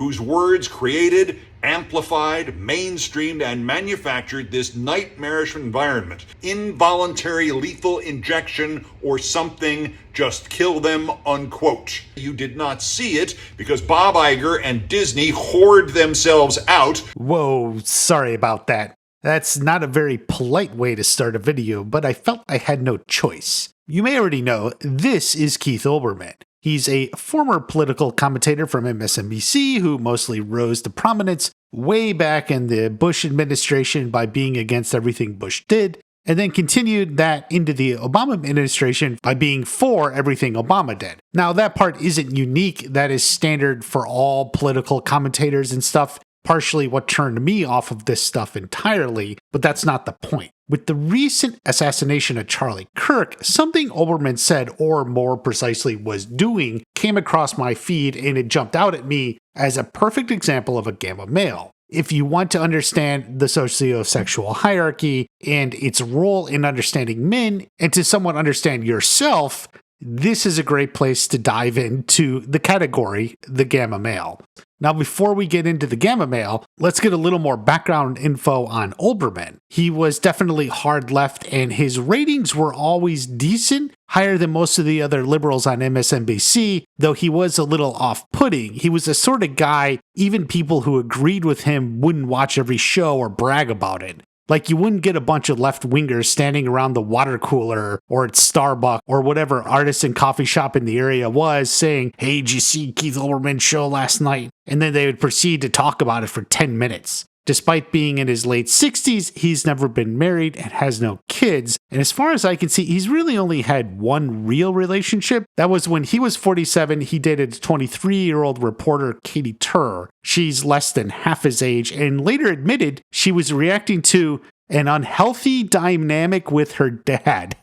whose words created, amplified, mainstreamed, and manufactured this nightmarish environment. Involuntary lethal injection or something, just kill them, unquote. You did not see it because Bob Iger and Disney whored themselves out. Whoa, sorry about that. That's not a very polite way to start a video, but I felt I had no choice. You may already know, this is Keith Olbermann. He's a former political commentator from MSNBC who mostly rose to prominence way back in the Bush administration by being against everything Bush did, and then continued that into the Obama administration by being for everything Obama did. Now, that part isn't unique. That is standard for all political commentators and stuff. Partially what turned me off of this stuff entirely, but that's not the point. With the recent assassination of Charlie Kirk, something Olbermann said, or more precisely was doing, came across my feed and it jumped out at me as a perfect example of a gamma male. If you want to understand the socio sexual hierarchy and its role in understanding men, and to somewhat understand yourself, this is a great place to dive into the category, the gamma male. Now, before we get into the gamma male, let's get a little more background info on Olbermann. He was definitely hard left, and his ratings were always decent, higher than most of the other liberals on MSNBC, though he was a little off-putting. He was the sort of guy even people who agreed with him wouldn't watch every show or brag about it. Like, you wouldn't get a bunch of left-wingers standing around the water cooler or at Starbucks or whatever artisan coffee shop in the area was saying, "Hey, did you see Keith Olbermann's show last night?" And then they would proceed to talk about it for 10 minutes. Despite being in his late 60s, he's never been married and has no kids. And as far as I can see, he's really only had one real relationship. That was when he was 47, he dated 23-year-old reporter Katie Tur. She's less than half his age and later admitted she was reacting to an unhealthy dynamic with her dad.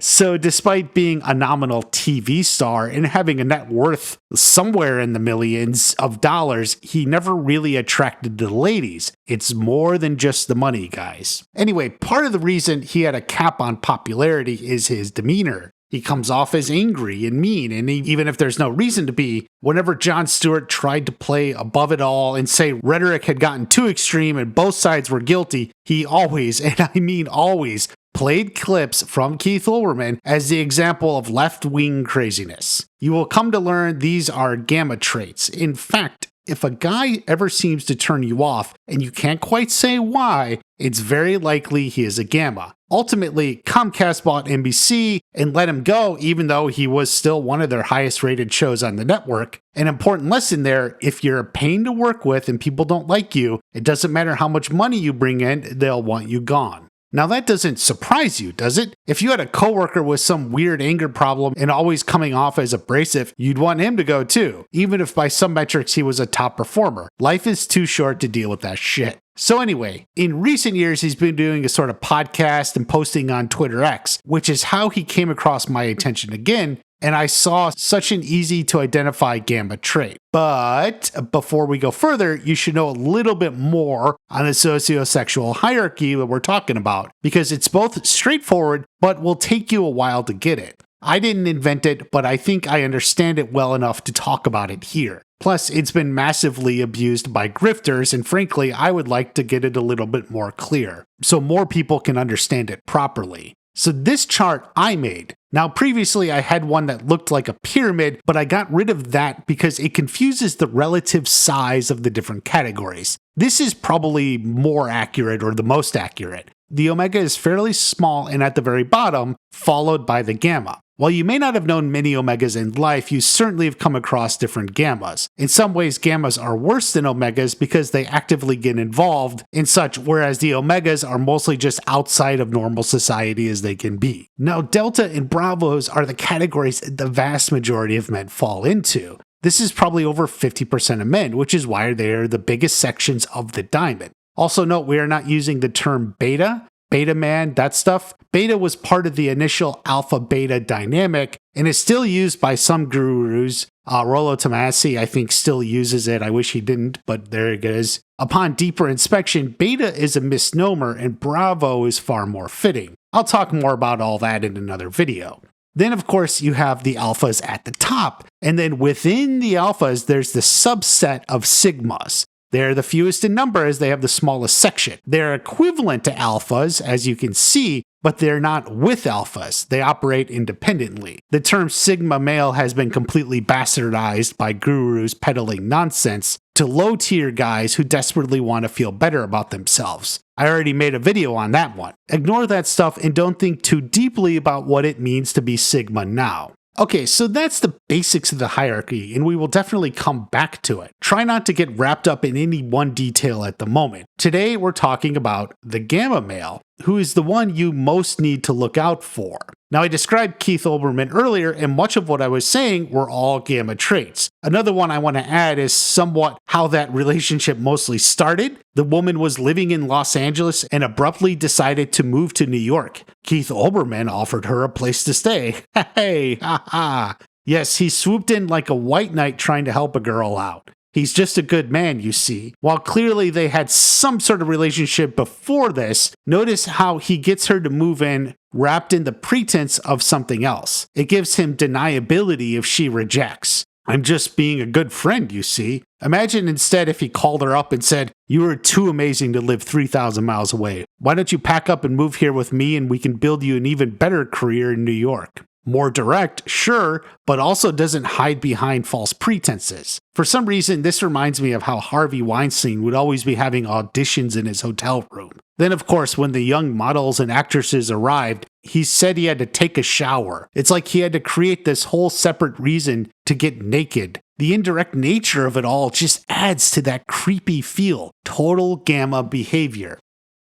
So despite being a nominal TV star and having a net worth somewhere in the millions of dollars, he never really attracted the ladies. It's more than just the money, guys. Anyway, part of the reason he had a cap on popularity is his demeanor. He comes off as angry and mean, and even if there's no reason to be, whenever Jon Stewart tried to play above it all and say rhetoric had gotten too extreme and both sides were guilty, he always, and I mean always, played clips from Keith Olbermann as the example of left-wing craziness. You will come to learn these are gamma traits. In fact, if a guy ever seems to turn you off and you can't quite say why, it's very likely he is a gamma. Ultimately, Comcast bought NBC and let him go even though he was still one of their highest rated shows on the network. An important lesson there, if you're a pain to work with and people don't like you, it doesn't matter how much money you bring in, they'll want you gone. Now that doesn't surprise you, does it? If you had a coworker with some weird anger problem and always coming off as abrasive, you'd want him to go too, even if by some metrics he was a top performer. Life is too short to deal with that shit. So anyway, in recent years, he's been doing a sort of podcast and posting on Twitter X, which is how he came across my attention again, and I saw such an easy to identify gamma trait. But before we go further, you should know a little bit more on the socio-sexual hierarchy that we're talking about, because it's both straightforward, but will take you a while to get it. I didn't invent it, but I think I understand it well enough to talk about it here. Plus, it's been massively abused by grifters, and frankly, I would like to get it a little bit more clear, so more people can understand it properly. So this chart I made. Now previously I had one that looked like a pyramid, but I got rid of that because it confuses the relative size of the different categories. This is probably more accurate, or the most accurate. The omega is fairly small and at the very bottom, followed by the gamma. While you may not have known many omegas in life, you certainly have come across different gammas. In some ways, gammas are worse than omegas because they actively get involved in such, whereas the omegas are mostly just outside of normal society as they can be. Now, delta and bravos are the categories the vast majority of men fall into. This is probably over 50% of men, which is why they are the biggest sections of the diamond. Also note, we are not using the term beta. Beta man, that stuff. Beta was part of the initial alpha-beta dynamic and is still used by some gurus. Rollo Tomassi, I think, still uses it. I wish he didn't, but there it is. Upon deeper inspection, beta is a misnomer and bravo is far more fitting. I'll talk more about all that in another video. Then, of course, you have the alphas at the top. And then within the alphas, there's the subset of sigmas. They're the fewest in number as they have the smallest section. They're equivalent to alphas, as you can see, but they're not with alphas. They operate independently. The term sigma male has been completely bastardized by gurus peddling nonsense to low-tier guys who desperately want to feel better about themselves. I already made a video on that one. Ignore that stuff and don't think too deeply about what it means to be sigma now. Okay, so that's the basics of the hierarchy, and we will definitely come back to it. Try not to get wrapped up in any one detail at the moment. Today, we're talking about the gamma male, who is the one you most need to look out for. Now, I described Keith Olbermann earlier, and much of what I was saying were all gamma traits. Another one I want to add is somewhat how that relationship mostly started. The woman was living in Los Angeles and abruptly decided to move to New York. Keith Olbermann offered her a place to stay. Hey, ha ha. Yes, he swooped in like a white knight trying to help a girl out. He's just a good man, you see. While clearly they had some sort of relationship before this, notice how he gets her to move in wrapped in the pretense of something else. It gives him deniability if she rejects. I'm just being a good friend, you see. Imagine instead if he called her up and said, "You are too amazing to live 3,000 miles away. Why don't you pack up and move here with me and we can build you an even better career in New York?" More direct, sure, but also doesn't hide behind false pretenses. For some reason, this reminds me of how Harvey Weinstein would always be having auditions in his hotel room. Then, of course, when the young models and actresses arrived, he said he had to take a shower. It's like he had to create this whole separate reason to get naked. The indirect nature of it all just adds to that creepy feel. Total gamma behavior.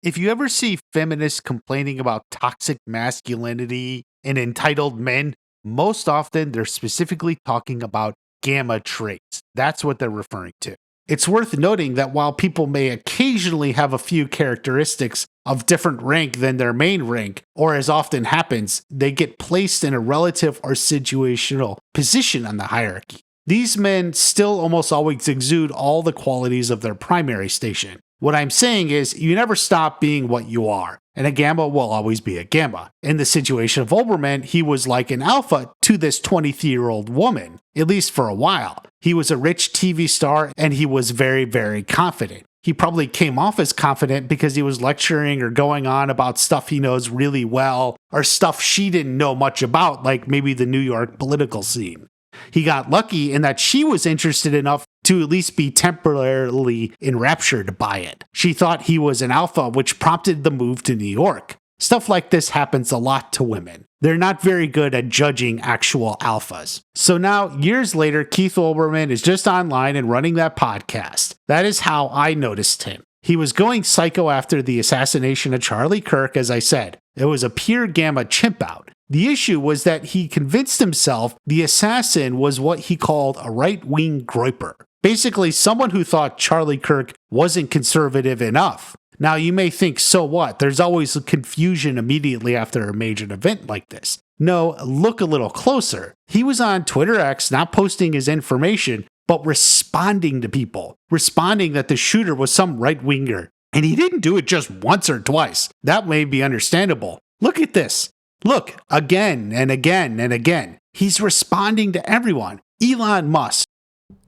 If you ever see feminists complaining about toxic masculinity and entitled men, most often they're specifically talking about gamma traits. That's what they're referring to. It's worth noting that while people may occasionally have a few characteristics of different rank than their main rank, or as often happens, they get placed in a relative or situational position on the hierarchy. These men still almost always exude all the qualities of their primary station. What I'm saying is, you never stop being what you are, and a gamma will always be a gamma. In the situation of Olbermann, he was like an alpha to this 23-year-old woman, at least for a while. He was a rich TV star, and he was very, very confident. He probably came off as confident because he was lecturing or going on about stuff he knows really well, or stuff she didn't know much about, like maybe the New York political scene. He got lucky in that she was interested enough to at least be temporarily enraptured by it. She thought he was an alpha, which prompted the move to New York. Stuff like this happens a lot to women. They're not very good at judging actual alphas. So now, years later, Keith Olbermann is just online and running that podcast. That is how I noticed him. He was going psycho after the assassination of Charlie Kirk, as I said. It was a pure gamma chimp out. The issue was that he convinced himself the assassin was what he called a right-wing groiper. Basically, someone who thought Charlie Kirk wasn't conservative enough. Now, you may think, so what? There's always confusion immediately after a major event like this. No, look a little closer. He was on Twitter X, not posting his information, but responding to people. Responding that the shooter was some right-winger. And he didn't do it just once or twice. That may be understandable. Look at this. Look, again and again and again. He's responding to everyone. Elon Musk,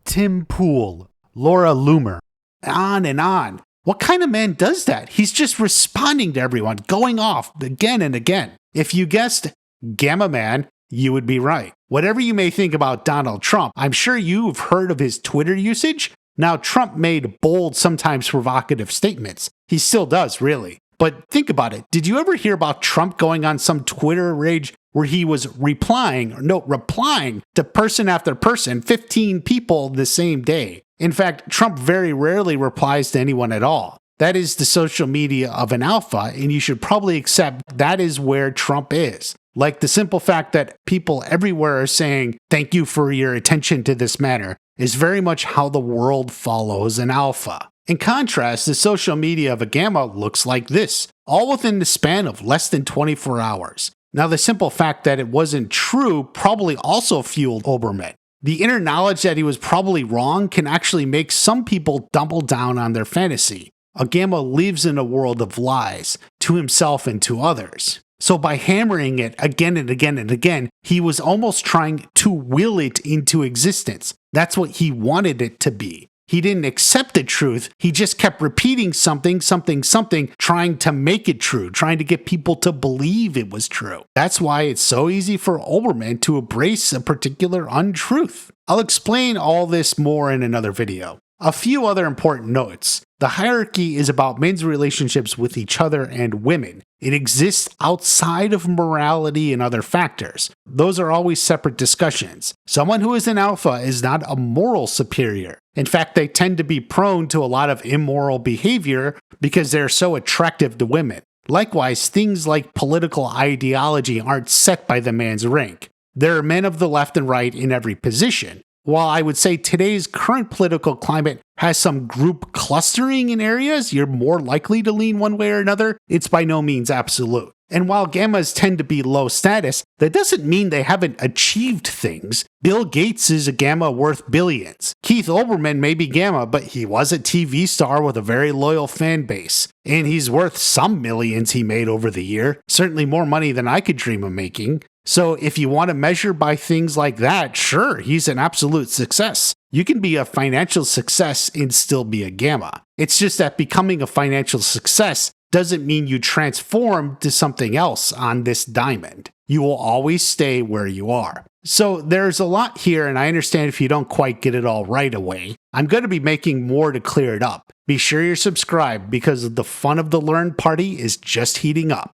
Tim Pool, Laura Loomer, on and on. What kind of man does that? He's just responding to everyone, going off again and again. If you guessed Gamma Man, you would be right. Whatever you may think about Donald Trump, I'm sure you've heard of his Twitter usage. Now, Trump made bold, sometimes provocative statements. He still does, really. But think about it. Did you ever hear about Trump going on some Twitter rage where he was replying to person after person, 15 people the same day? In fact, Trump very rarely replies to anyone at all. That is the social media of an alpha, and you should probably accept that is where Trump is. Like the simple fact that people everywhere are saying, "Thank you for your attention to this matter," is very much how the world follows an alpha. In contrast, the social media of a gamma looks like this, all within the span of less than 24 hours. Now, the simple fact that it wasn't true probably also fueled Olbermann. The inner knowledge that he was probably wrong can actually make some people double down on their fantasy. A gamma lives in a world of lies, to himself and to others. So by hammering it again and again and again, he was almost trying to will it into existence. That's what he wanted it to be. He didn't accept the truth. He just kept repeating something, trying to make it true, trying to get people to believe it was true. That's why it's so easy for Olbermann to embrace a particular untruth. I'll explain all this more in another video. A few other important notes. The hierarchy is about men's relationships with each other and women. It exists outside of morality and other factors. Those are always separate discussions. Someone who is an alpha is not a moral superior. In fact, they tend to be prone to a lot of immoral behavior because they're so attractive to women. Likewise, things like political ideology aren't set by the man's rank. There are men of the left and right in every position. While I would say today's current political climate has some group clustering in areas you're more likely to lean one way or another, it's by no means absolute. And while gammas tend to be low status, that doesn't mean they haven't achieved things. Bill Gates is a gamma worth billions. Keith Olbermann may be gamma, but he was a TV star with a very loyal fan base. And he's worth some millions he made over the year, certainly more money than I could dream of making. So if you want to measure by things like that, sure, he's an absolute success. You can be a financial success and still be a gamma. It's just that becoming a financial success doesn't mean you transform to something else on this diamond. You will always stay where you are. So there's a lot here, and I understand if you don't quite get it all right away. I'm going to be making more to clear it up. Be sure you're subscribed because the fun of the Learn Party is just heating up.